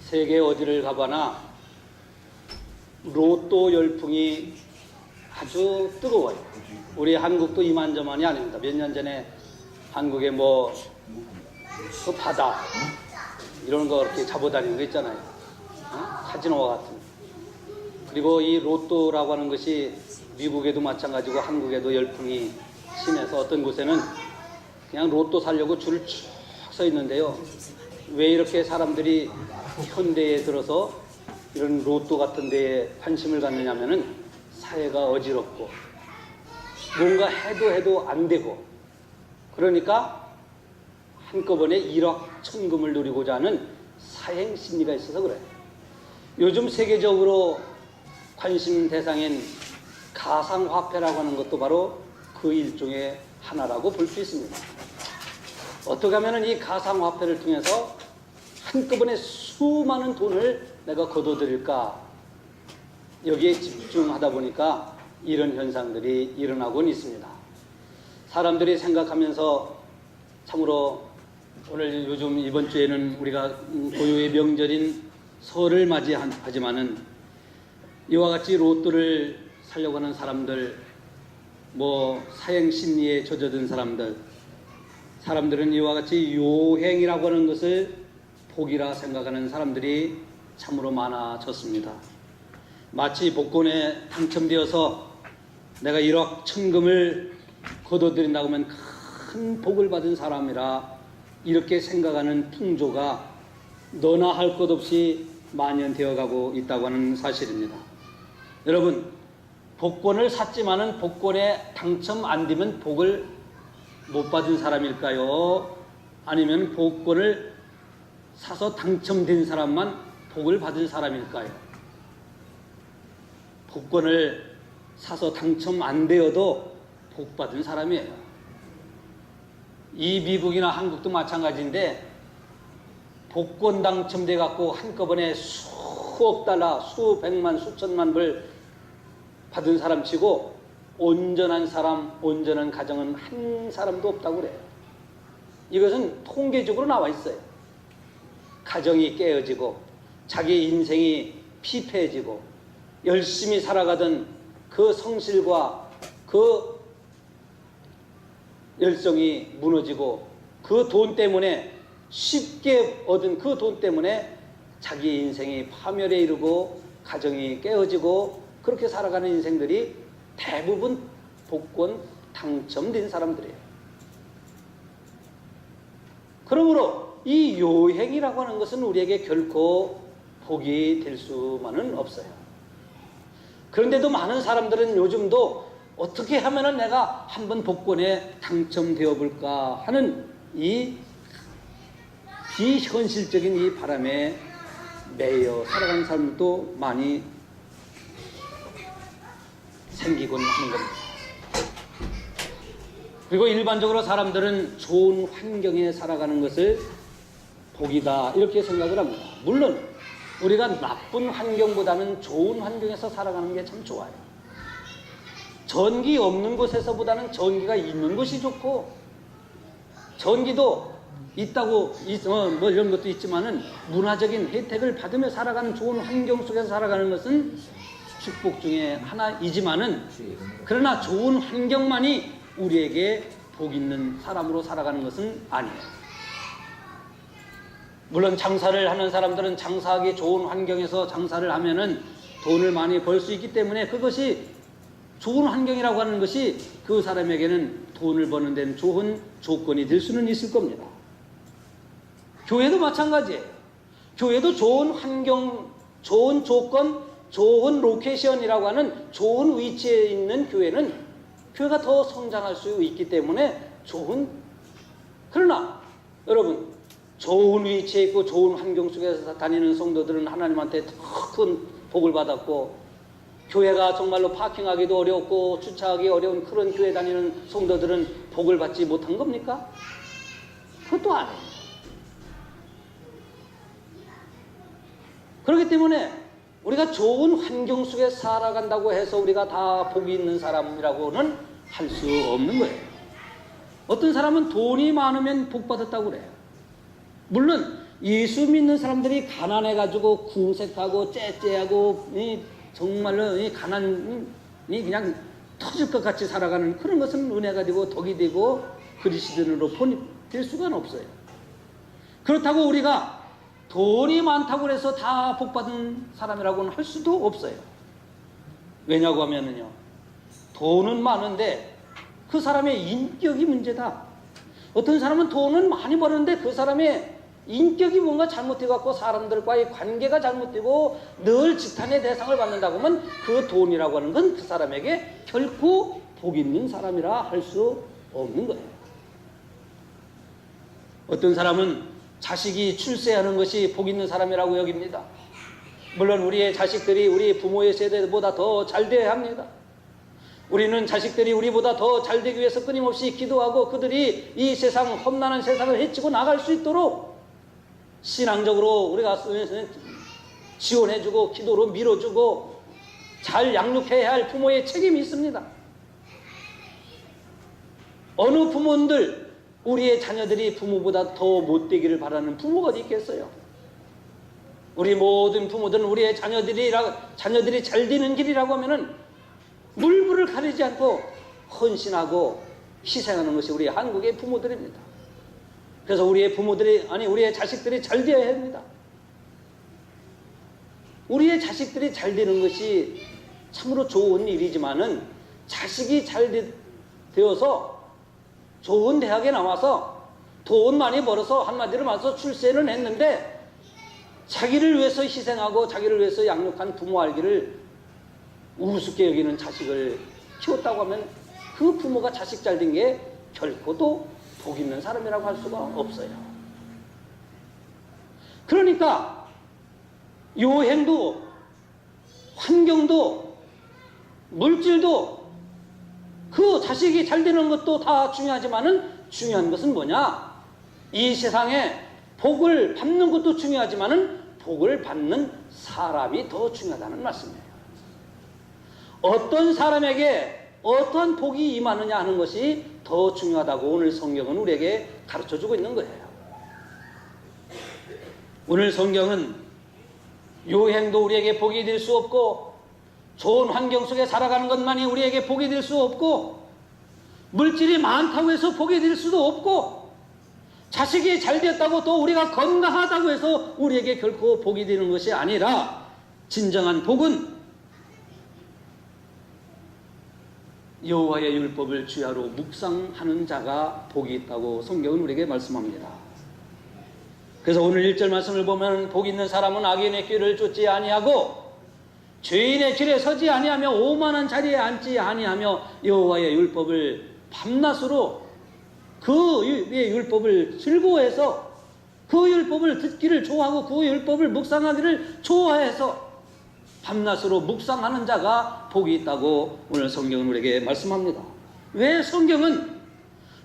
세계 어디를 가봐나 로또 열풍이 아주 뜨거워요. 우리 한국도 이만저만이 아닙니다. 몇 년 전에 한국에 뭐 그 바다 이런 거 이렇게 잡아다니는 거 있잖아요. 카지노와 같은. 그리고 이 로또라고 하는 것이 미국에도 마찬가지고 한국에도 열풍이 심해서 어떤 곳에는 그냥 로또 사려고 줄을 쭉 서 있는데요. 왜 이렇게 사람들이 현대에 들어서 이런 로또 같은 데에 관심을 갖느냐면은 사회가 어지럽고 뭔가 해도 안 되고 그러니까 한꺼번에 일확천금을 누리고자 하는 사행 심리가 있어서 그래요. 요즘 세계적으로 관심 대상인 가상화폐라고 하는 것도 바로 그 일종의 하나라고 볼 수 있습니다. 어떻게 하면 이 가상화폐를 통해서 한꺼번에 수많은 돈을 내가 거둬들일까, 여기에 집중하다 보니까 이런 현상들이 일어나곤 있습니다. 사람들이 생각하면서 참으로 오늘 요즘 이번 주에는 우리가 고유의 명절인 설을 맞이하지만은 이와 같이 로또를 사려고 하는 사람들, 뭐 사행심리에 젖어든 사람들은 이와 같이 요행이라고 하는 것을 복이라 생각하는 사람들이 참으로 많아졌습니다. 마치 복권에 당첨되어서 내가 1억 천금을 거둬들인다고 하면 큰 복을 받은 사람이라 이렇게 생각하는 풍조가 너나 할 것 없이 만연되어 가고 있다고 하는 사실입니다. 여러분, 복권을 샀지만은 복권에 당첨 안 되면 복을 못 받은 사람일까요? 아니면 복권을 사서 당첨된 사람만 복을 받은 사람일까요? 복권을 사서 당첨 안 되어도 복 받은 사람이에요. 이 미국이나 한국도 마찬가지인데 복권 당첨돼 갖고 한꺼번에 수억 달러, 수백만, 수천만 불 받은 사람 치고 온전한 사람, 온전한 가정은 한 사람도 없다고 그래요. 이것은 통계적으로 나와 있어요. 가정이 깨어지고 자기 인생이 피폐해지고 열심히 살아가던 그 성실과 그 열정이 무너지고 그 돈 때문에 쉽게 얻은 그 돈 때문에 자기 인생이 파멸에 이르고 가정이 깨어지고 그렇게 살아가는 인생들이 대부분 복권 당첨된 사람들이에요. 그러므로 이 요행이라고 하는 것은 우리에게 결코 복이 될 수만은 없어요. 그런데도 많은 사람들은 요즘도 어떻게 하면 내가 한번 복권에 당첨되어 볼까 하는 이 비현실적인 이 바람에 매여 살아가는 사람도 많이 생기곤 하는 겁니다. 그리고 일반적으로 사람들은 좋은 환경에 살아가는 것을 복이다 이렇게 생각을 합니다. 물론 우리가 나쁜 환경보다는 좋은 환경에서 살아가는 게 참 좋아요. 전기 없는 곳에서보다는 전기가 있는 곳이 좋고, 전기도 있다고 뭐 이런 것도 있지만은 문화적인 혜택을 받으며 살아가는 좋은 환경 속에서 살아가는 것은 축복 중에 하나이지만은, 그러나 좋은 환경만이 우리에게 복 있는 사람으로 살아가는 것은 아니에요. 물론 장사를 하는 사람들은 장사하기 좋은 환경에서 장사를 하면은 돈을 많이 벌 수 있기 때문에 그것이 좋은 환경이라고 하는 것이 그 사람에게는 돈을 버는 데는 좋은 조건이 될 수는 있을 겁니다. 교회도 마찬가지예요. 교회도 좋은 환경, 좋은 조건, 좋은 로케이션이라고 하는 좋은 위치에 있는 교회는 교회가 더 성장할 수 있기 때문에 그러나 여러분, 좋은 위치에 있고 좋은 환경 속에서 다니는 성도들은 하나님한테 더 큰 복을 받았고, 교회가 정말로 파킹하기도 어렵고 주차하기 어려운 그런 교회 다니는 성도들은 복을 받지 못한 겁니까? 그것도 아니에요. 그렇기 때문에 우리가 좋은 환경 속에 살아간다고 해서 우리가 다 복이 있는 사람이라고는 할 수 없는 거예요. 어떤 사람은 돈이 많으면 복 받았다고 그래요. 물론 예수 믿는 사람들이 가난해가지고 궁색하고 째째하고 정말로 가난이 그냥 터질 것 같이 살아가는 그런 것은 은혜가 되고 덕이 되고 그리스도인으로 될 수가 없어요. 그렇다고 우리가 돈이 많다고 해서 다 복받은 사람이라고는 할 수도 없어요. 왜냐고 하면은요, 돈은 많은데 그 사람의 인격이 문제다. 어떤 사람은 돈은 많이 버는데 그 사람의 인격이 뭔가 잘못돼갖고 사람들과의 관계가 잘못되고 늘 지탄의 대상을 받는다고 하면 그 돈이라고 하는 건 그 사람에게 결코 복 있는 사람이라 할 수 없는 거예요. 어떤 사람은 자식이 출세하는 것이 복 있는 사람이라고 여깁니다. 물론 우리의 자식들이 우리 부모의 세대보다 더 잘 돼야 합니다. 우리는 자식들이 우리보다 더 잘 되기 위해서 끊임없이 기도하고 그들이 이 세상, 험난한 세상을 헤치고 나갈 수 있도록 신앙적으로 우리가 지원해주고 기도로 밀어주고 잘 양육해야 할 부모의 책임이 있습니다. 어느 부모들 우리의 자녀들이 부모보다 더 못되기를 바라는 부모가 어디 있겠어요? 우리 모든 부모들은 우리의 자녀들이 잘 되는 길이라고 하면은 물불을 가리지 않고 헌신하고 희생하는 것이 우리 한국의 부모들입니다. 그래서 우리의 자식들이 잘 되어야 합니다. 우리의 자식들이 잘 되는 것이 참으로 좋은 일이지만은 자식이 잘 되어서 좋은 대학에 나와서 돈 많이 벌어서 한마디로 말해서 출세는 했는데 자기를 위해서 희생하고 자기를 위해서 양육한 부모 알기를 우습게 여기는 자식을 키웠다고 하면 그 부모가 자식 잘 된 게 결코도 복 있는 사람이라고 할 수가 없어요. 그러니까 요행도 환경도 물질도 그 자식이 잘 되는 것도 다 중요하지만은 중요한 것은 뭐냐? 이 세상에 복을 받는 것도 중요하지만은 복을 받는 사람이 더 중요하다는 말씀이에요. 어떤 사람에게 어떤 복이 임하느냐 하는 것이 더 중요하다고 오늘 성경은 우리에게 가르쳐주고 있는 거예요. 오늘 성경은 요행도 우리에게 복이 될 수 없고 좋은 환경 속에 살아가는 것만이 우리에게 복이 될 수 없고 물질이 많다고 해서 복이 될 수도 없고 자식이 잘 되었다고 또 우리가 건강하다고 해서 우리에게 결코 복이 되는 것이 아니라 진정한 복은 여호와의 율법을 주야로 묵상하는 자가 복이 있다고 성경은 우리에게 말씀합니다. 그래서 오늘 1절 말씀을 보면 복 있는 사람은 악인의 길을 쫓지 아니하고 죄인의 길에 서지 아니하며 오만한 자리에 앉지 아니하며 여호와의 율법을 밤낮으로 그 율법을 즐거워해서 그 율법을 듣기를 좋아하고 그 율법을 묵상하기를 좋아해서 밤낮으로 묵상하는 자가 복이 있다고 오늘 성경은 우리에게 말씀합니다. 왜 성경은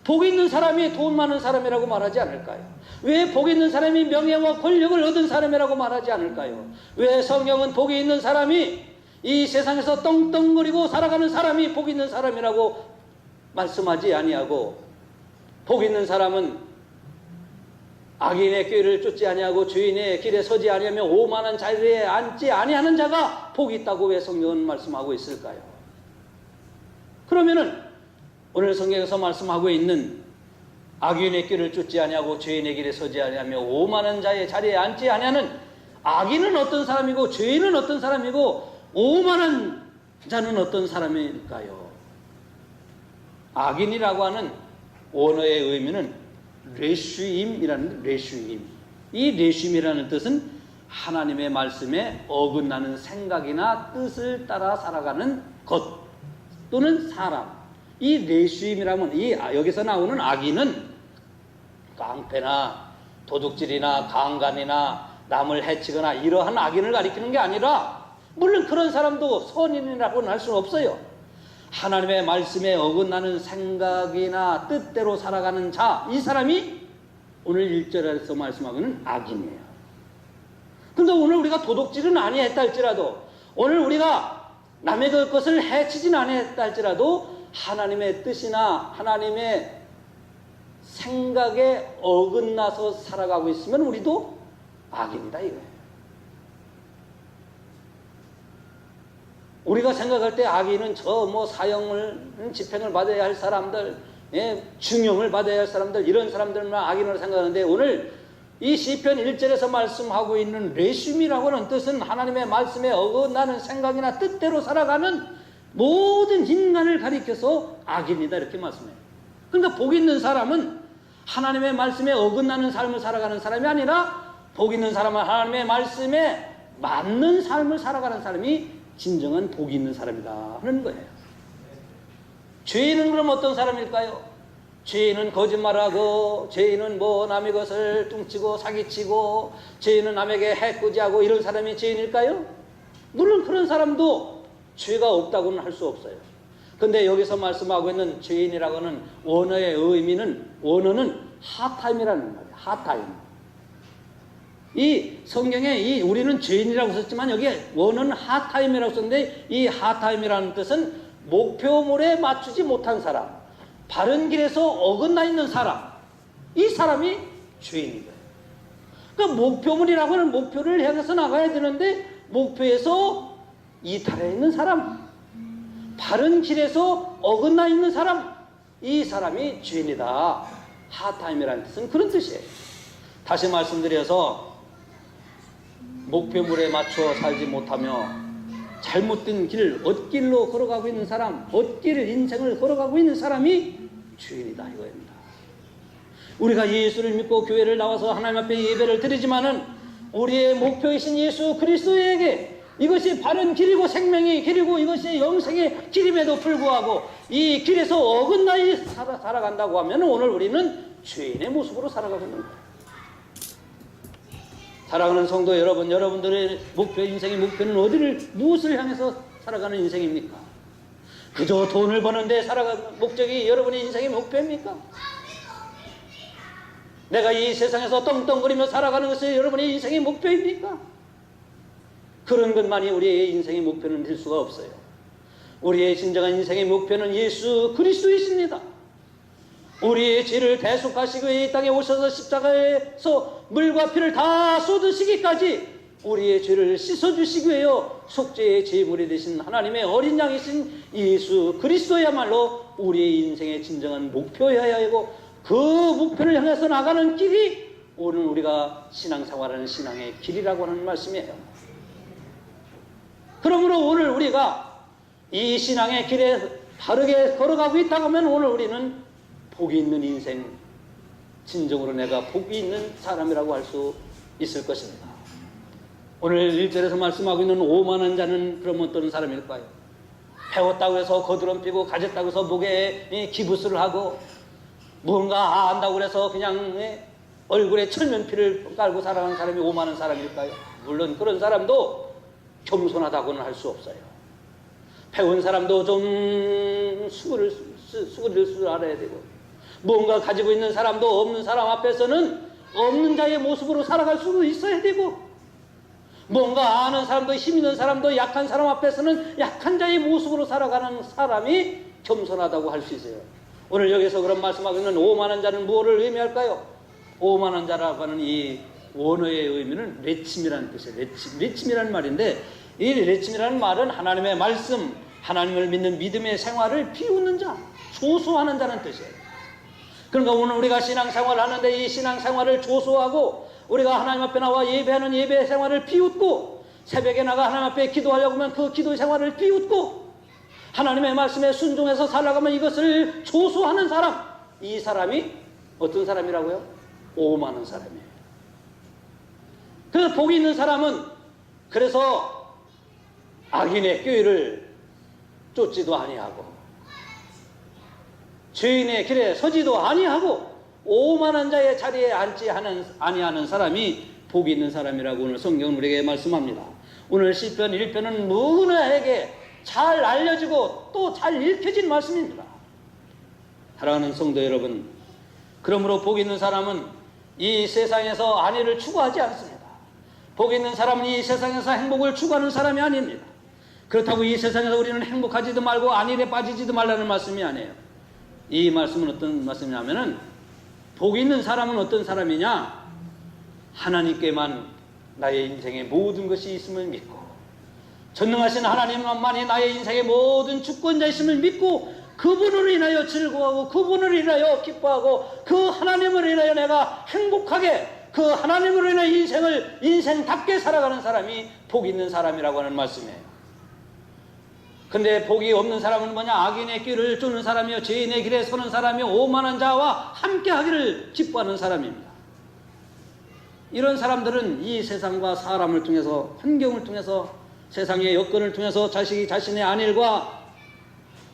복 있는 사람이 돈 많은 사람이라고 말하지 않을까요? 왜 복 있는 사람이 명예와 권력을 얻은 사람이라고 말하지 않을까요? 왜 성경은 복이 있는 사람이 이 세상에서 떵떵거리고 살아가는 사람이 복 있는 사람이라고 말씀하지 아니하고 복 있는 사람은 악인의 꾀를 쫓지 아니하고 죄인의 길에 서지 아니하며 오만한 자리에 앉지 아니하는 자가 복이 있다고 왜 성경은 말씀하고 있을까요? 그러면은 오늘 성경에서 말씀하고 있는 악인의 길을 쫓지 아니하고 죄인의 길에 서지 아니하며 오만한 자의 자리에 앉지 아니하는 악인은 어떤 사람이고 죄인은 어떤 사람이고 오만한 자는 어떤 사람일까요? 악인이라고 하는 원어의 의미는 레슈임이라는 레슈임. 이 레슈임이라는 뜻은 하나님의 말씀에 어긋나는 생각이나 뜻을 따라 살아가는 것 또는 사람. 이 레슈임이라면 여기서 나오는 악인은 깡패나 도둑질이나 강간이나 남을 해치거나 이러한 악인을 가리키는 게 아니라 물론 그런 사람도 선인이라고는 할 수는 없어요. 하나님의 말씀에 어긋나는 생각이나 뜻대로 살아가는 자, 이 사람이 오늘 1절에서 말씀하고는 악인이에요. 근데 오늘 우리가 도둑질은 아니했다 할지라도 오늘 우리가 남의 것을 해치진 아니했다 할지라도 하나님의 뜻이나 하나님의 생각에 어긋나서 살아가고 있으면 우리도 악인이다 이거예요. 우리가 생각할 때 악인은 저 뭐 사형을 집행을 받아야 할 사람들, 예, 중형을 받아야 할 사람들, 이런 사람들만 악인으로 생각하는데 오늘 이 시편 1절에서 말씀하고 있는 레슘이라고 하는 뜻은 하나님의 말씀에 어긋나는 생각이나 뜻대로 살아가는 모든 인간을 가리켜서 악인이다 이렇게 말씀해요. 그러니까 복 있는 사람은 하나님의 말씀에 어긋나는 삶을 살아가는 사람이 아니라 복 있는 사람은 하나님의 말씀에 맞는 삶을 살아가는 사람이 진정한 복이 있는 사람이다 하는 거예요. 죄인은 그럼 어떤 사람일까요? 죄인은 거짓말하고, 죄인은 뭐 남의 것을 뚱치고 사기치고, 죄인은 남에게 해코지하고 이런 사람이 죄인일까요? 물론 그런 사람도 죄가 없다고는 할 수 없어요. 근데 여기서 말씀하고 있는 죄인이라고 하는 원어의 의미는, 원어는 하타임이라는 말이에요. 하타임. 이 성경에 우리는 죄인이라고 썼지만 여기에 원어는 하타임이라고 썼는데, 이 하타임이라는 뜻은 목표물에 맞추지 못한 사람, 바른 길에서 어긋나 있는 사람, 이 사람이 죄인인 거예요. 그러니까 목표물이라고 하는 목표를 향해서 나가야 되는데 목표에서 이탈해 있는 사람, 바른 길에서 어긋나 있는 사람, 이 사람이 죄인이다. 하타임이라는 뜻은 그런 뜻이에요. 다시 말씀드려서 목표물에 맞춰 살지 못하며 잘못된 길, 엇길로 걸어가고 있는 사람, 엇길 인생을 걸어가고 있는 사람이 죄인이다 이거입니다. 우리가 예수를 믿고 교회를 나와서 하나님 앞에 예배를 드리지만은 우리의 목표이신 예수 그리스도에게 이것이 바른 길이고 생명의 길이고 이것이 영생의 길임에도 불구하고 이 길에서 어긋나 살아간다고 하면 오늘 우리는 죄인의 모습으로 살아가고 있는 거예요. 사랑하는 성도 여러분, 여러분들의 목표, 인생의 목표는 무엇을 향해서 살아가는 인생입니까? 그저 돈을 버는데 살아가는 목적이 여러분의 인생의 목표입니까? 내가 이 세상에서 떵떵거리며 살아가는 것이 여러분의 인생의 목표입니까? 그런 것만이 우리의 인생의 목표는 될 수가 없어요. 우리의 진정한 인생의 목표는 예수 그리스도이십니다. 우리의 죄를 대속하시고 이 땅에 오셔서 십자가에서 물과 피를 다 쏟으시기까지 우리의 죄를 씻어주시기 위하여 속죄의 제물이 되신 하나님의 어린 양이신 예수 그리스도야말로 우리의 인생의 진정한 목표여야 하고, 그 목표를 향해서 나가는 길이 오늘 우리가 신앙생활하는 신앙의 길이라고 하는 말씀이에요. 그러므로 오늘 우리가 이 신앙의 길에 바르게 걸어가고 있다고 하면 오늘 우리는 복이 있는 인생, 진정으로 내가 복이 있는 사람이라고 할 수 있을 것입니다. 오늘 1절에서 말씀하고 있는 오만한 자는 그럼 어떤 사람일까요? 배웠다고 해서 거드럼피고 가졌다고 해서 목에 기부스를 하고 무언가 안다고 해서 그냥 얼굴에 철면피를 깔고 살아가는 사람이 오만한 사람일까요? 물론 그런 사람도 겸손하다고는 할 수 없어요. 배운 사람도 좀 수그릴 줄 알아야 되고, 뭔가 가지고 있는 사람도 없는 사람 앞에서는 없는 자의 모습으로 살아갈 수도 있어야 되고, 뭔가 아는 사람도 힘 있는 사람도 약한 사람 앞에서는 약한 자의 모습으로 살아가는 사람이 겸손하다고 할 수 있어요. 오늘 여기서 그런 말씀하고 있는 오만한 자는 무엇을 의미할까요? 오만한 자라고 하는 이 원어의 의미는 레침이라는 뜻이에요. 레침이라는 말인데, 이 레침이라는 말은 하나님의 말씀, 하나님을 믿는 믿음의 생활을 비웃는 자, 조소하는 자는 뜻이에요. 그러니까 오늘 우리가 신앙생활을 하는데 이 신앙생활을 조소하고 우리가 하나님 앞에 나와 예배하는 예배 생활을 비웃고, 새벽에 나가 하나님 앞에 기도하려고 하면 그 기도 생활을 비웃고, 하나님의 말씀에 순종해서 살아가면 이것을 조소하는 사람, 이 사람이 어떤 사람이라고요? 오만한 사람이에요. 그 복이 있는 사람은 그래서 악인의 꾀를 쫓지도 아니하고 죄인의 길에 서지도 아니하고 오만한 자의 자리에 앉지 아니하는 사람이 복이 있는 사람이라고 오늘 성경은 우리에게 말씀합니다. 오늘 시편 1편은 누구나에게 잘 알려지고 또 잘 읽혀진 말씀입니다. 사랑하는 성도 여러분, 그러므로 복 있는 사람은 이 세상에서 안위를 추구하지 않습니다. 복 있는 사람은 이 세상에서 행복을 추구하는 사람이 아닙니다. 그렇다고 이 세상에서 우리는 행복하지도 말고 안일에 빠지지도 말라는 말씀이 아니에요. 이 말씀은 어떤 말씀이냐면은 복 있는 사람은 어떤 사람이냐? 하나님께만 나의 인생의 모든 것이 있음을 믿고 전능하신 하나님만이 나의 인생의 모든 주권자이심을 믿고 그분으로 인하여 즐거워하고 그분으로 인하여 기뻐하고 그 하나님으로 인하여 내가 행복하게 그 하나님으로 인하여 인생을 인생답게 살아가는 사람이 복 있는 사람이라고 하는 말씀이에요. 근데 복이 없는 사람은 뭐냐? 악인의 길을 쫓는 사람이요 죄인의 길에 서는 사람이요 오만한 자와 함께 하기를 기뻐하는 사람입니다. 이런 사람들은 이 세상과 사람을 통해서 환경을 통해서 세상의 여건을 통해서 자식이 자신의 안일과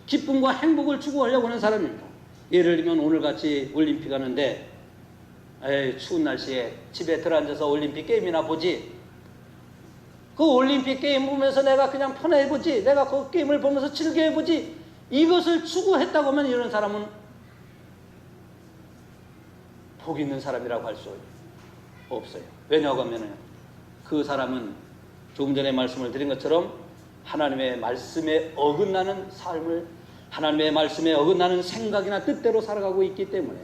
기쁨과 행복을 추구하려고 하는 사람입니다. 예를 들면 오늘같이 올림픽 하는데 추운 날씨에 집에 들어앉아서 올림픽 게임이나 보지. 그 올림픽 게임 보면서 내가 그냥 편해보지. 내가 그 게임을 보면서 즐겨해보지. 이것을 추구했다고 하면 이런 사람은 복 있는 사람이라고 할 수 없어요. 왜냐고 하면 그 사람은 조금 전에 말씀을 드린 것처럼 하나님의 말씀에 어긋나는 삶을 하나님의 말씀에 어긋나는 생각이나 뜻대로 살아가고 있기 때문에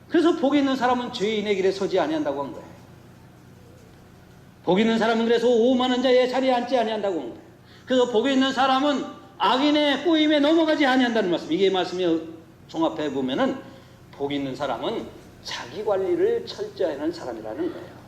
그래서 복 있는 사람은 죄인의 길에 서지 아니한다고 한 거예요. 복 있는 사람은 그래서 오만한 자의 자리에 앉지 아니한다고 한 거예요. 그래서 복 있는 사람은 악인의 꼬임에 넘어가지 아니한다는 말씀. 이게 말씀이 종합해 보면은 복 있는 사람은 자기 관리를 철저히 하는 사람이라는 거예요.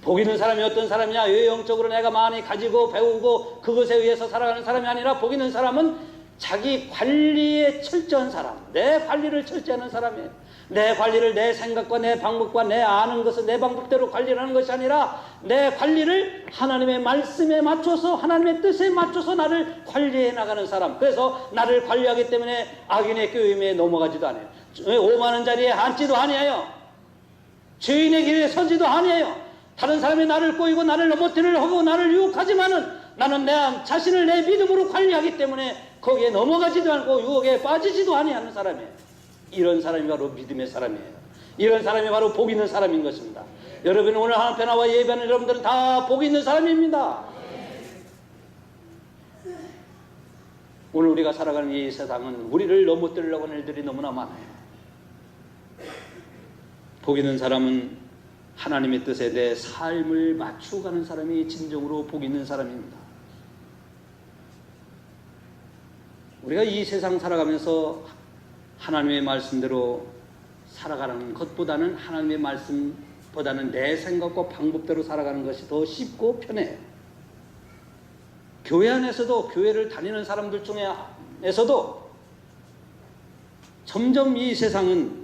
복 있는 사람이 어떤 사람이냐? 외형적으로 내가 많이 가지고 배우고 그것에 의해서 살아가는 사람이 아니라 복 있는 사람은 자기 관리에 철저한 사람, 내 관리를 철저하는 사람이에요. 내 관리를 내 생각과 내 방법과 내 아는 것을 내 방법대로 관리를 하는 것이 아니라 내 관리를 하나님의 말씀에 맞춰서 하나님의 뜻에 맞춰서 나를 관리해 나가는 사람. 그래서 나를 관리하기 때문에 악인의 꾀임에 넘어가지도 않아요. 오만한 자리에 앉지도 아니에요. 죄인의 길에 서지도 아니에요. 다른 사람이 나를 꼬이고 나를 넘어뜨리려 하고 나를 유혹하지만은 나는 내 자신을 내 믿음으로 관리하기 때문에 거기에 넘어가지도 않고 유혹에 빠지지도 아니하는 사람이에요. 이런 사람이 바로 믿음의 사람이에요. 이런 사람이 바로 복 있는 사람인 것입니다. 여러분 오늘 하나님께 나와 예배하는 여러분들은 다 복 있는 사람입니다. 오늘 우리가 살아가는 이 세상은 우리를 넘어뜨리려고 하는 일들이 너무나 많아요. 복 있는 사람은 하나님의 뜻에 대해 삶을 맞춰가는 사람이 진정으로 복 있는 사람입니다. 우리가 이 세상 살아가면서 하나님의 말씀대로 살아가는 것보다는 하나님의 말씀보다는 내 생각과 방법대로 살아가는 것이 더 쉽고 편해요. 교회 안에서도 교회를 다니는 사람들 중에서도 점점 이 세상은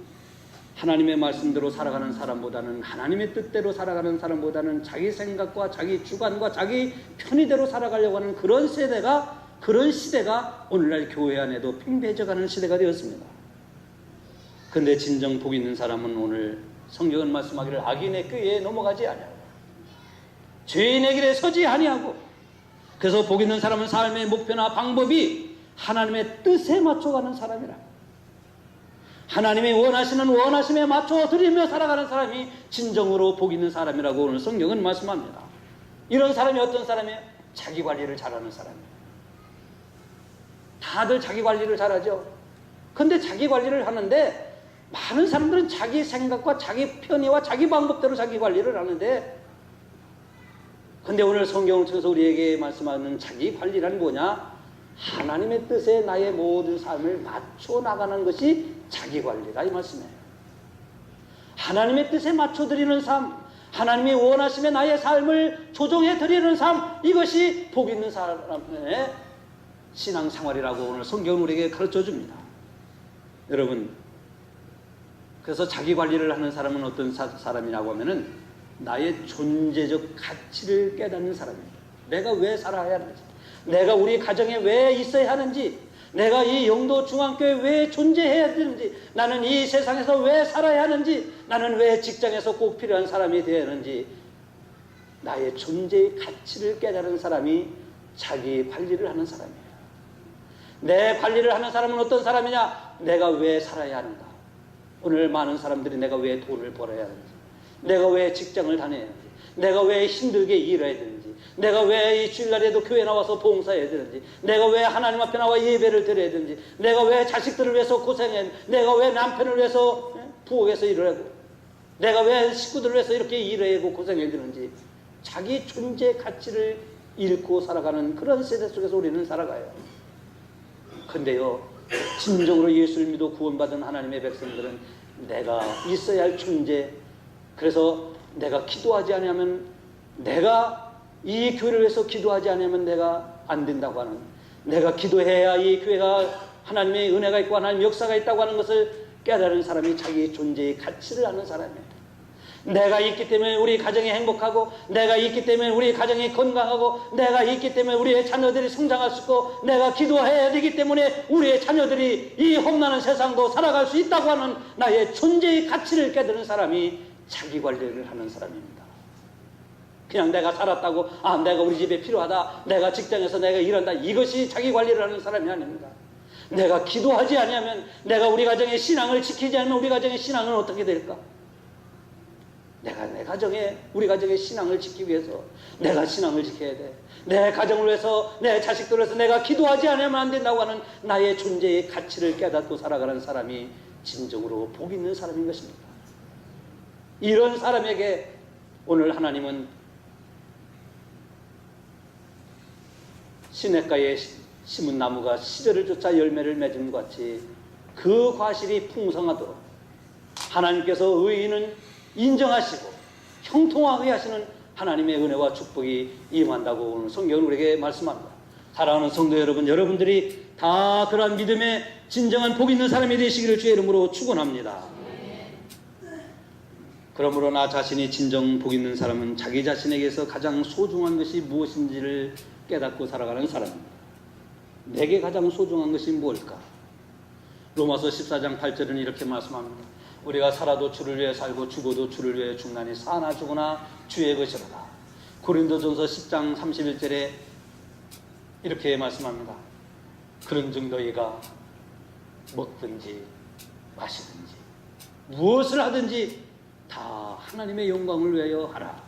하나님의 말씀대로 살아가는 사람보다는 하나님의 뜻대로 살아가는 사람보다는 자기 생각과 자기 주관과 자기 편의대로 살아가려고 하는 그런 시대가 오늘날 교회 안에도 팽배해져가는 시대가 되었습니다. 그런데 진정 복 있는 사람은 오늘 성경은 말씀하기를 악인의 꾀에 넘어가지 아니하고 죄인의 길에 서지 아니하고 그래서 복 있는 사람은 삶의 목표나 방법이 하나님의 뜻에 맞춰가는 사람이라. 하나님이 원하시는 원하심에 맞춰 드리며 살아가는 사람이 진정으로 복 있는 사람이라고 오늘 성경은 말씀합니다. 이런 사람이 어떤 사람이에요? 자기 관리를 잘하는 사람이에요. 다들 자기 관리를 잘하죠. 근데 자기 관리를 하는데 많은 사람들은 자기 생각과 자기 편의와 자기 방법대로 자기 관리를 하는데 근데 오늘 성경을 통해서 우리에게 말씀하는 자기 관리란 뭐냐? 하나님의 뜻에 나의 모든 삶을 맞춰 나가는 것이 자기 관리다 이 말씀이에요. 하나님의 뜻에 맞춰 드리는 삶, 하나님이 원하시면 나의 삶을 조정해 드리는 삶, 이것이 복 있는 사람의 신앙생활이라고 오늘 성경은 우리에게 가르쳐 줍니다. 여러분, 그래서 자기 관리를 하는 사람은 어떤 사람이냐고 하면은 나의 존재적 가치를 깨닫는 사람입니다. 내가 왜 살아야 하는지, 내가 우리 가정에 왜 있어야 하는지, 내가 이 영도 중앙교회에 왜 존재해야 되는지, 나는 이 세상에서 왜 살아야 하는지, 나는 왜 직장에서 꼭 필요한 사람이 되어야 하는지, 나의 존재의 가치를 깨달은 사람이 자기 관리를 하는 사람이에요. 내 관리를 하는 사람은 어떤 사람이냐? 내가 왜 살아야 하는가? 오늘 많은 사람들이 내가 왜 돈을 벌어야 하는지, 내가 왜 직장을 다녀야 하는지, 내가 왜 힘들게 일해야 되는지, 내가 왜 이 주일날에도 교회 나와서 봉사해야 되는지, 내가 왜 하나님 앞에 나와 예배를 드려야 되는지, 내가 왜 자식들을 위해서 고생해야 되는지, 내가 왜 남편을 위해서 부엌에서 일을 하고, 내가 왜 식구들을 위해서 이렇게 일하고 고생해야 되는지 자기 존재 가치를 잃고 살아가는 그런 세대 속에서 우리는 살아가요. 근데요, 진정으로 예수를 믿어 구원받은 하나님의 백성들은 내가 있어야 할 존재, 그래서 내가 기도하지 않으면, 내가 이 교회를 위해서 기도하지 않으면 내가 안 된다고 하는, 내가 기도해야 이 교회가 하나님의 은혜가 있고 하나님의 역사가 있다고 하는 것을 깨달은 사람이 자기 존재의 가치를 아는 사람입니다. 내가 있기 때문에 우리 가정이 행복하고, 내가 있기 때문에 우리 가정이 건강하고, 내가 있기 때문에 우리의 자녀들이 성장할 수 있고, 내가 기도해야 되기 때문에 우리의 자녀들이 이 험난한 세상도 살아갈 수 있다고 하는 나의 존재의 가치를 깨달은 사람이 자기 관리를 하는 사람입니다. 그냥 내가 살았다고, 내가 우리 집에 필요하다, 내가 직장에서 내가 일한다, 이것이 자기 관리를 하는 사람이 아닙니다. 내가 기도하지 않으면, 내가 우리 가정의 신앙을 지키지 않으면 우리 가정의 신앙은 어떻게 될까? 내가 우리 가정의 신앙을 지키기 위해서 내가 신앙을 지켜야 돼. 내 가정을 위해서, 내 자식들을 위해서 내가 기도하지 않으면 안 된다고 하는 나의 존재의 가치를 깨닫고 살아가는 사람이 진정으로 복 있는 사람인 것입니다. 이런 사람에게 오늘 하나님은 시냇가에 심은 나무가 시절을 쫓아 열매를 맺은 것 같이 그 과실이 풍성하도록 하나님께서 의인은 인정하시고 형통하게 하시는 하나님의 은혜와 축복이 임한다고 오늘 성경은 우리에게 말씀합니다. 사랑하는 성도 여러분, 여러분들이 다 그러한 믿음의 진정한 복 있는 사람이 되시기를 주의 이름으로 축원합니다. 그러므로 나 자신이 진정 복 있는 사람은 자기 자신에게서 가장 소중한 것이 무엇인지를 깨닫고 살아가는 사람입니다. 내게 가장 소중한 것이 무엇일까? 로마서 14장 8절은 이렇게 말씀합니다. 우리가 살아도 주를 위해 살고 죽어도 주를 위해 죽나니 사나 죽으나 주의 것이로다. 고린도전서 10장 31절에 이렇게 말씀합니다. 그런즉 너희가 먹든지 마시든지 무엇을 하든지 다 하나님의 영광을 위하여 하라.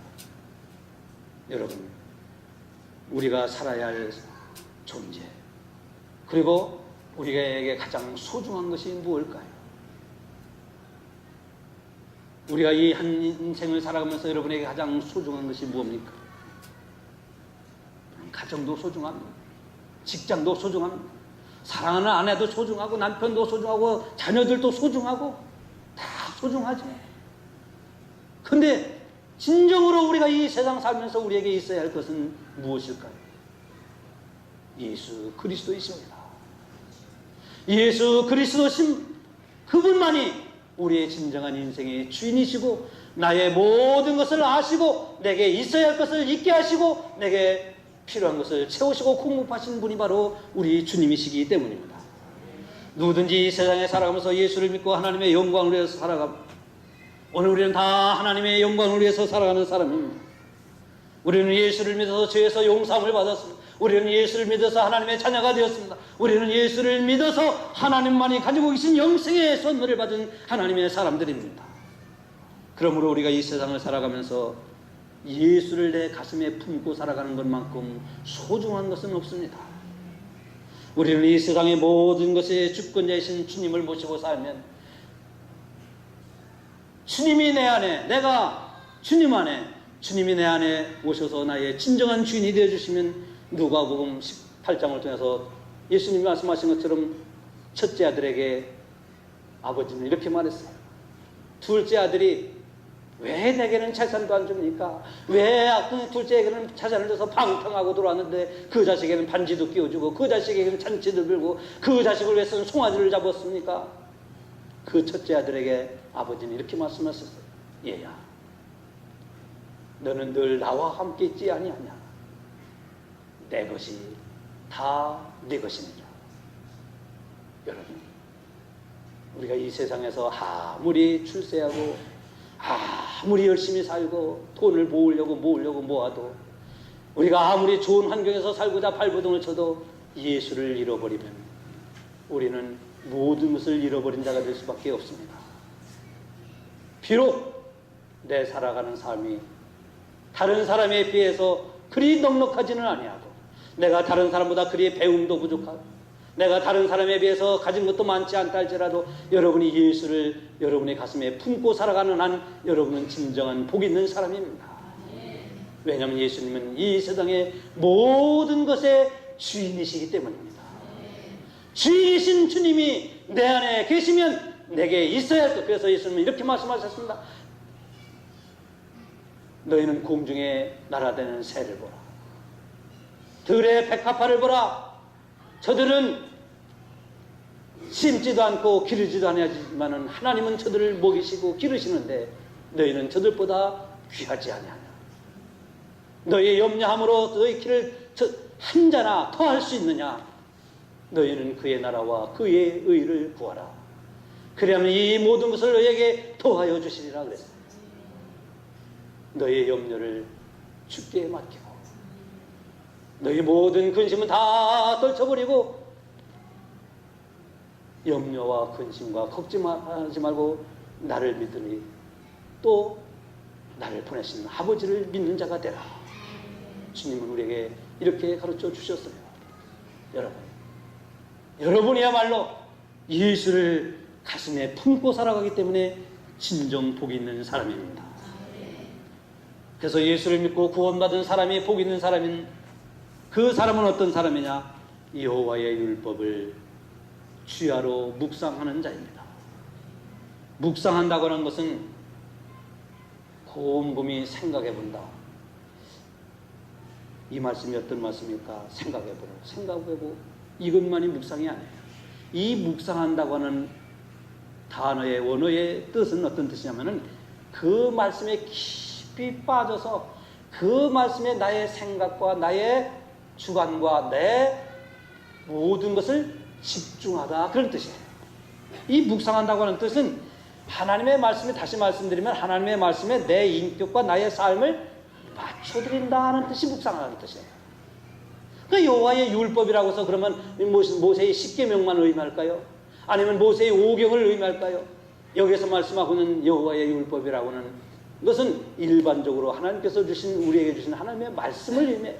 여러분, 우리가 살아야 할 존재, 그리고 우리에게 가장 소중한 것이 무엇일까요? 우리가 이 한 인생을 살아가면서 여러분에게 가장 소중한 것이 무엇입니까? 가정도 소중합니다. 직장도 소중합니다. 사랑하는 아내도 소중하고, 남편도 소중하고, 자녀들도 소중하고, 다 소중하죠. 근데 진정으로 우리가 이 세상 살면서 우리에게 있어야 할 것은 무엇일까요? 예수 그리스도이십니다. 예수 그리스도신 그분만이 우리의 진정한 인생의 주인이시고, 나의 모든 것을 아시고, 내게 있어야 할 것을 있게 하시고, 내게 필요한 것을 채우시고 공급하신 분이 바로 우리 주님이시기 때문입니다. 누구든지 이 세상에 살아가면서 예수를 믿고 하나님의 영광을 위해서 살아갑니다. 오늘 우리는 다 하나님의 영광을 위해서 살아가는 사람입니다. 우리는 예수를 믿어서 죄에서 용서함을 받았습니다. 우리는 예수를 믿어서 하나님의 자녀가 되었습니다. 우리는 예수를 믿어서 하나님만이 가지고 계신 영생의 선물을 받은 하나님의 사람들입니다. 그러므로 우리가 이 세상을 살아가면서 예수를 내 가슴에 품고 살아가는 것만큼 소중한 것은 없습니다. 우리는 이 세상의 모든 것의 주권자이신 주님을 모시고 살면, 주님이 내 안에, 내가 주님 안에, 주님이 내 안에 오셔서 나의 진정한 주인이 되어주시면, 누가복음 18장을 통해서 예수님이 말씀하신 것처럼 첫째 아들에게 아버지는 이렇게 말했어요. 둘째 아들이 왜 내게는 재산도 안 줍니까? 왜 둘째에게는 재산을 줘서 방탕하고 들어왔는데 그 자식에게는 반지도 끼워주고, 그 자식에게는 잔치도 빌고, 그 자식을 위해서는 송아지를 잡았습니까? 그 첫째 아들에게 아버지는 이렇게 말씀하셨어요. 얘야, 너는 늘 나와 함께 있지 아니하냐? 내 것이 다 네 것이니라. 여러분, 우리가 이 세상에서 아무리 출세하고 아무리 열심히 살고 돈을 모으려고 모아도, 우리가 아무리 좋은 환경에서 살고자 발버둥을 쳐도 예수를 잃어버리면 우리는 모든 것을 잃어버린 자가 될 수밖에 없습니다. 비록 내 살아가는 삶이 다른 사람에 비해서 그리 넉넉하지는 아니하고, 내가 다른 사람보다 그리 배움도 부족하고, 내가 다른 사람에 비해서 가진 것도 많지 않다 할지라도 여러분이 예수를 여러분의 가슴에 품고 살아가는 한 여러분은 진정한 복 있는 사람입니다. 왜냐하면 예수님은 이 세상의 모든 것의 주인이시기 때문입니다. 주인이신 주님이 내 안에 계시면 내게 있어야 할 것. 그래서 예수님은 이렇게 말씀하셨습니다. 너희는 공중에 날아다니는 새를 보라. 들의 백합화를 보라. 저들은 심지도 않고 기르지도 아니하지만은 하나님은 저들을 먹이시고 기르시는데 너희는 저들보다 귀하지 아니하냐. 너희의 염려함으로 너희 길을 한 자나 더할 수 있느냐. 너희는 그의 나라와 그의 의를 구하라. 그리하면 이 모든 것을 너희에게 더하여 주시리라 그랬어요. 너희의 염려를 주께 맡기고 너희 모든 근심은 다 떨쳐버리고 염려와 근심과 걱정하지 말고 나를 믿으니 또 나를 보내신 아버지를 믿는 자가 되라. 주님은 우리에게 이렇게 가르쳐 주셨어요. 여러분이야말로 예수를 가슴에 품고 살아가기 때문에 진정 복 있는 사람입니다. 그래서 예수를 믿고 구원받은 사람이 복 있는 사람인 그 사람은 어떤 사람이냐? 여호와의 율법을 주야로 묵상하는 자입니다. 묵상한다고 하는 것은 곰곰이 생각해 본다. 이 말씀이 어떤 말씀입니까? 생각해보고 이것만이 묵상이 아니에요. 이 묵상한다고 하는 단어의 원어의 뜻은 어떤 뜻이냐면은 그 말씀에 깊이 빠져서 그 말씀에 나의 생각과 나의 주관과 내 모든 것을 집중하다, 그런 뜻이에요. 이 묵상한다고 하는 뜻은 하나님의 말씀에, 다시 말씀드리면 하나님의 말씀에 내 인격과 나의 삶을 맞춰드린다는 뜻이 묵상하는 뜻이에요. 그 여호와의 율법이라고 해서 그러면 모세의 10계명만 의미할까요? 아니면 모세의 5경을 의미할까요? 여기서 말씀하고 있는 여호와의 율법이라고는 이것은 일반적으로 하나님께서 주신, 우리에게 주신 하나님의 말씀을 의미해요.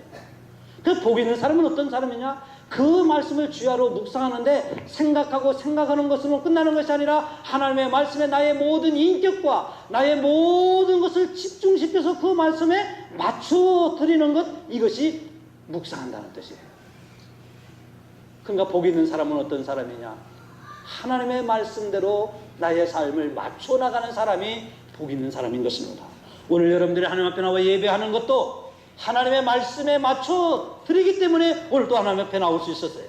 그 복 있는 사람은 어떤 사람이냐? 그 말씀을 주야로 묵상하는데 생각하는 것으로 끝나는 것이 아니라 하나님의 말씀에 나의 모든 인격과 나의 모든 것을 집중시켜서 그 말씀에 맞춰 드리는 것, 이것이 묵상한다는 뜻이에요. 그러니까 복 있는 사람은 어떤 사람이냐? 하나님의 말씀대로 나의 삶을 맞춰 나가는 사람이 복 있는 사람인 것입니다. 오늘 여러분들이 하나님 앞에 나와 예배하는 것도 하나님의 말씀에 맞춰 드리기 때문에 오늘 또 하나님 앞에 나올 수 있었어요.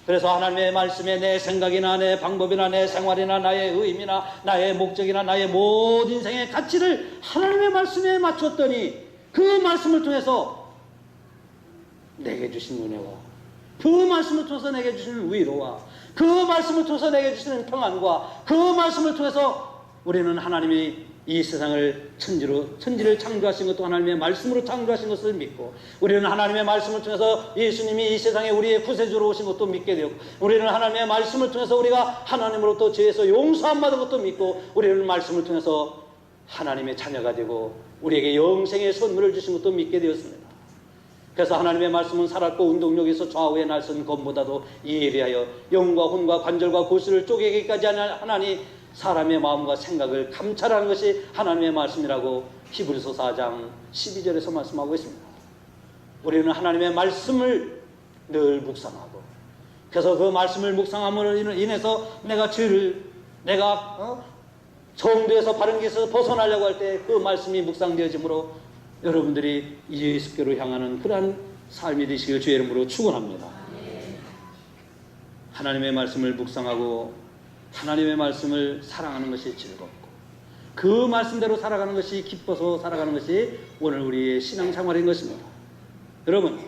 그래서 하나님의 말씀에 내 생각이나 내 방법이나 내 생활이나 나의 의미나 나의 목적이나 나의 모든 인생의 가치를 하나님의 말씀에 맞췄더니 그 말씀을 통해서 내게 주신 은혜와 그 말씀을 통해서 내게 주시는 위로와 그 말씀을 통해서 내게 주시는 평안과 그 말씀을 통해서 우리는 하나님이 이 세상을 천지를 창조하신 것도 하나님의 말씀으로 창조하신 것을 믿고, 우리는 하나님의 말씀을 통해서 예수님이 이 세상에 우리의 구세주로 오신 것도 믿게 되었고, 우리는 하나님의 말씀을 통해서 우리가 하나님으로부터 죄에서 용서함 받은 것도 믿고, 우리는 말씀을 통해서 하나님의 자녀가 되고 우리에게 영생의 선물을 주신 것도 믿게 되었습니다. 그래서 하나님의 말씀은 살았고 운동력에서 좌우의 날선 검보다도 예리하여 영과 혼과 관절과 골수를 쪼개기까지 하나니 사람의 마음과 생각을 감찰하는 것이 하나님의 말씀이라고 히브리서 4장 12절에서 말씀하고 있습니다. 우리는 하나님의 말씀을 늘 묵상하고, 그래서 그 말씀을 묵상함으로 인해서 내가 정도에서 바른 길에서 벗어나려고 할 때 그 말씀이 묵상되어지므로 여러분들이 예수께로 향하는 그러한 삶이 되시길 주의 이름으로 축원합니다. 하나님의 말씀을 묵상하고 하나님의 말씀을 사랑하는 것이 즐겁고 그 말씀대로 살아가는 것이 기뻐서 살아가는 것이 오늘 우리의 신앙생활인 것입니다. 여러분,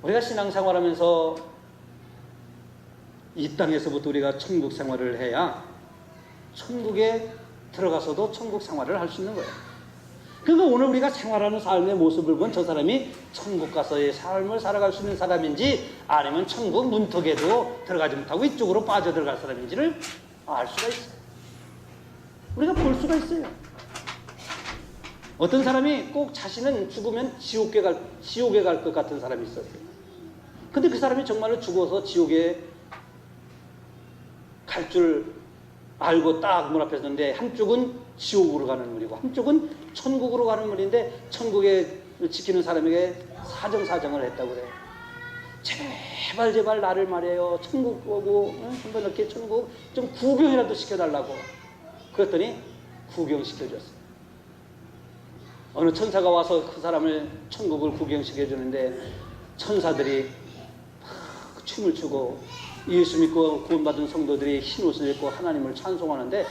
우리가 신앙생활하면서 이 땅에서부터 우리가 천국 생활을 해야 천국에 들어가서도 천국 생활을 할 수 있는 거예요. 그러니까 오늘 우리가 생활하는 삶의 모습을 보면 저 사람이 천국 가서의 삶을 살아갈 수 있는 사람인지 아니면 천국 문턱에도 들어가지 못하고 이쪽으로 빠져들어갈 사람인지를 알 수가 있어요. 우리가 볼 수가 있어요. 어떤 사람이 꼭 자신은 죽으면 지옥에 갈 것 같은 사람이 있었어요. 근데 그 사람이 정말로 죽어서 지옥에 갈 줄 알고 딱 문 앞에 섰는데 한쪽은 지옥으로 가는 문이고 한쪽은 천국으로 가는 문인데 천국에 지키는 사람에게 사정사정을 했다고 그래요. 제발 나를 말이에요. 천국 오고 한번 이렇게 천국 좀 구경이라도 시켜달라고. 그랬더니 구경시켜줬어요. 어느 천사가 와서 그 사람을 천국을 구경시켜주는데 천사들이 막 춤을 추고 예수 믿고 구원받은 성도들이 흰옷을 입고 하나님을 찬송하는데,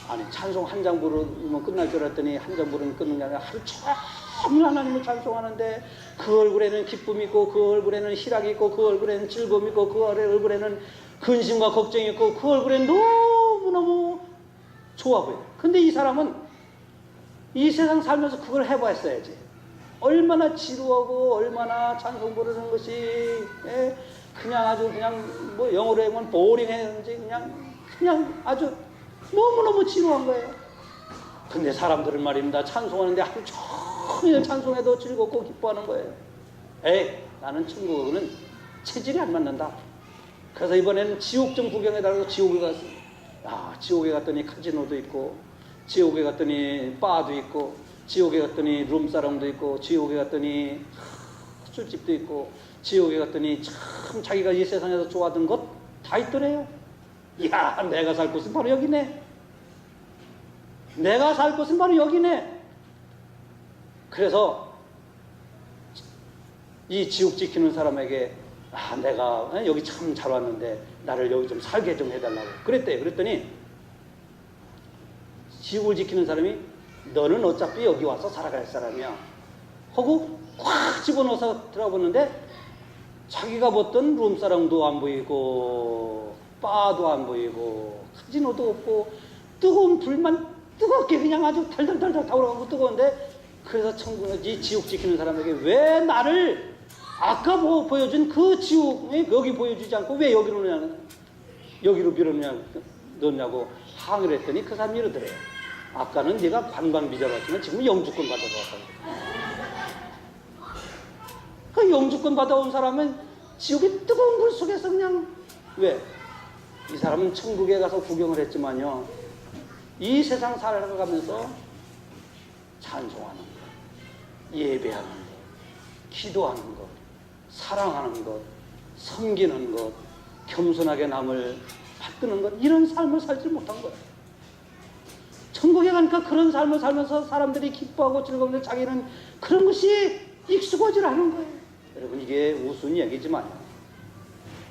아니 찬송 한 장 부르면 끝날 줄 알았더니 한 장 부르면 끝는 게 아니라 하루 종일 하나님을 찬송하는데 그 얼굴에는 기쁨이 있고 그 얼굴에는 희락이 있고 그 얼굴에는 즐거움이 있고 그 얼굴에는 근심과 걱정이 있고 그 얼굴에는 너무너무 좋아 보여요. 근데 이 사람은 이 세상 살면서 그걸 해봤어야지. 얼마나 지루하고 얼마나 찬송 부르는 것이 그냥 아주 그냥 뭐 영어로 하면 보링했는지 그냥 아주 너무너무 지루한 거예요. 근데 사람들은 말입니다. 찬송하는데 하루 종일 찬송해도 즐겁고 기뻐하는 거예요. 나는 천국은 체질이 안 맞는다. 그래서 이번에는 지옥 좀 구경해달라고 지옥에 갔어요. 지옥에 갔더니 카지노도 있고, 지옥에 갔더니 바도 있고, 지옥에 갔더니 룸사롱도 있고, 지옥에 갔더니 술집도 있고, 지옥에 갔더니 참 자기가 이 세상에서 좋아하던 것 다 있더래요. 이야, 내가 살 곳은 바로 여기네. 내가 살 곳은 바로 여기네. 그래서 이 지옥 지키는 사람에게 내가 여기 참 잘 왔는데 나를 여기 좀 살게 좀 해달라고 그랬대요. 그랬더니 지옥을 지키는 사람이 너는 어차피 여기 와서 살아갈 사람이야 하고 꽉 집어넣어서 들어보는데 자기가 봤던 룸사랑도 안 보이고 바도 안 보이고 카지노도 없고 뜨거운 불만 뜨겁게 그냥 아주 달달달달 타오르고 뜨거운데, 그래서 이 지옥 지키는 사람에게 왜 나를 아까 보여준 그 지옥에 여기 보여주지 않고 왜 여기로 밀어넣냐고 항의를 했더니 그 사람이 이러더래요. 아까는 네가 관광 비자 받으면 지금 영주권 받아서 그 영주권 받아온 사람은 지옥의 뜨거운 불 속에서 그냥 왜? 이 사람은 천국에 가서 구경을 했지만요, 이 세상 살아가면서 찬송하는 것, 예배하는 것, 기도하는 것, 사랑하는 것, 섬기는 것, 겸손하게 남을 받드는 것, 이런 삶을 살지 못한 거예요. 천국에 가니까 그런 삶을 살면서 사람들이 기뻐하고 즐거운데 자기는 그런 것이 익숙하지 않은 거예요. 여러분, 이게 우스운 얘기지만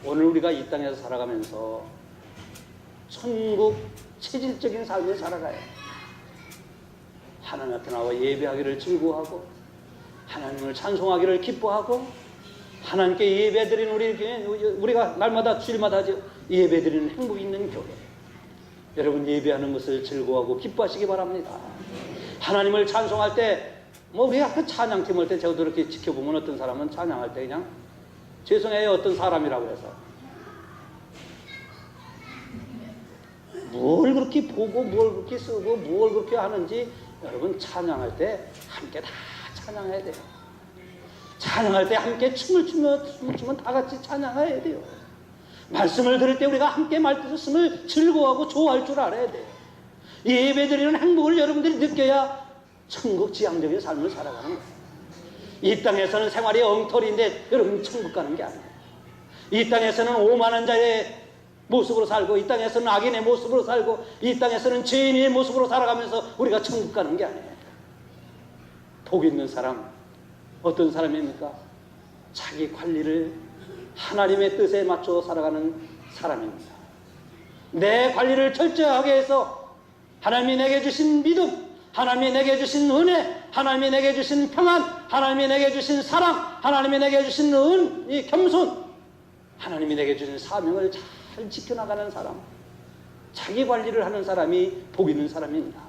오늘 우리가 이 땅에서 살아가면서 천국 체질적인 삶을 살아가요. 하나님 앞에 나와 예배하기를 즐거워하고 하나님을 찬송하기를 기뻐하고 하나님께 예배드리는 우리가 날마다 주일마다 예배드리는 행복 있는 교회. 여러분, 예배하는 것을 즐거워하고 기뻐하시기 바랍니다. 하나님을 찬송할 때 우리가 그 찬양팀 할 때 저도 이렇게 지켜보면 어떤 사람은 찬양할 때 그냥 죄송해요 어떤 사람이라고 해서 뭘 그렇게 보고 뭘 그렇게 쓰고 뭘 그렇게 하는지, 여러분 찬양할 때 함께 다 찬양해야 돼요. 찬양할 때 함께 춤을 추면 다 같이 찬양해야 돼요. 말씀을 들을 때 우리가 함께 말씀을 즐거워하고 좋아할 줄 알아야 돼요. 예배드리는 행복을 여러분들이 느껴야 천국 지향적인 삶을 살아가는 거예요. 이 땅에서는 생활이 엉터리인데 여러분 천국 가는 게 아니에요. 이 땅에서는 오만한 자의 모습으로 살고 이 땅에서는 악인의 모습으로 살고 이 땅에서는 죄인의 모습으로 살아가면서 우리가 천국 가는 게 아니에요. 복 있는 사람 어떤 사람입니까? 자기 관리를 하나님의 뜻에 맞춰 살아가는 사람입니다. 내 관리를 철저하게 해서 하나님이 내게 주신 믿음, 하나님이 내게 주신 은혜, 하나님이 내게 주신 평안, 하나님이 내게 주신 사랑, 하나님이 내게 주신 이 겸손, 하나님이 내게 주신 사명을 잘 지켜나가는 사람, 자기 관리를 하는 사람이 복 있는 사람입니다.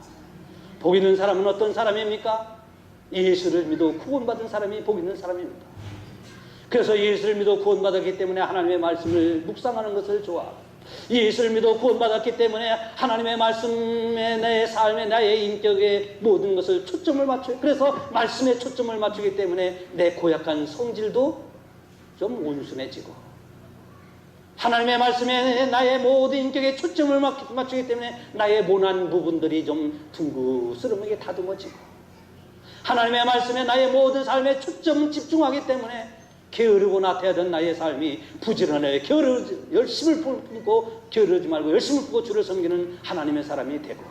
복 있는 사람은 어떤 사람입니까? 예수를 믿어 구원받은 사람이 복 있는 사람입니다. 그래서 예수를 믿어 구원받았기 때문에 하나님의 말씀을 묵상하는 것을 좋아하고, 예수를 믿어 구원받았기 때문에 하나님의 말씀에 내 삶에 나의 인격에 모든 것을 초점을 맞춰요. 그래서 말씀에 초점을 맞추기 때문에 내 고약한 성질도 좀 온순해지고 하나님의 말씀에 나의 모든 인격에 초점을 맞추기 때문에 나의 모난 부분들이 좀 둥그스름하게 다듬어지고 하나님의 말씀에 나의 모든 삶에 초점을 집중하기 때문에 게으르고 나태하던 나의 삶이 부지런해 열심을 품고 게으르지 말고 열심을 품고 주를 섬기는 하나님의 사람이 되고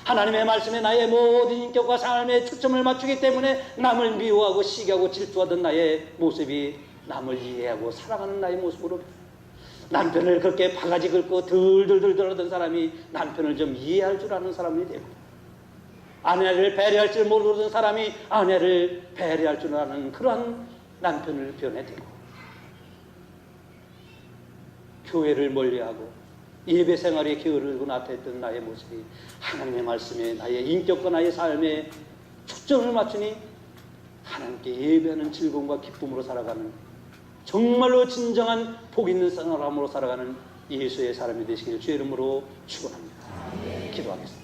하나님의 말씀에 나의 모든 인격과 삶에 초점을 맞추기 때문에 남을 미워하고 시기하고 질투하던 나의 모습이 남을 이해하고 사랑하는 나의 모습으로 남편을 그렇게 바가지 긁고 들들들들 하던 사람이 남편을 좀 이해할 줄 아는 사람이 되고 아내를 배려할 줄 모르던 사람이 아내를 배려할 줄 아는 그러한 남편을 변해되고 교회를 멀리하고 예배 생활에 게으르고 나태했던 나의 모습이 하나님의 말씀에 나의 인격과 나의 삶에 초점을 맞추니 하나님께 예배하는 즐거움과 기쁨으로 살아가는 정말로 진정한 복 있는 사람으로 살아가는 예수의 사람이 되시길 주의 이름으로 축원합니다. 기도하겠습니다.